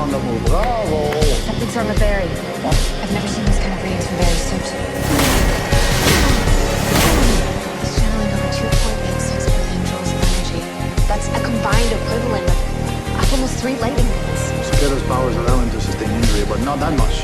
Wonderful. Bravo. Something's wrong with Barry. What? I've never seen this kind of readings from Barry's suit. He's channeling over 2.86 billion joules of energy. That's a combined equivalent of almost 3 lightning bolts. Cicada's powers allow him to sustain injury, but not that much.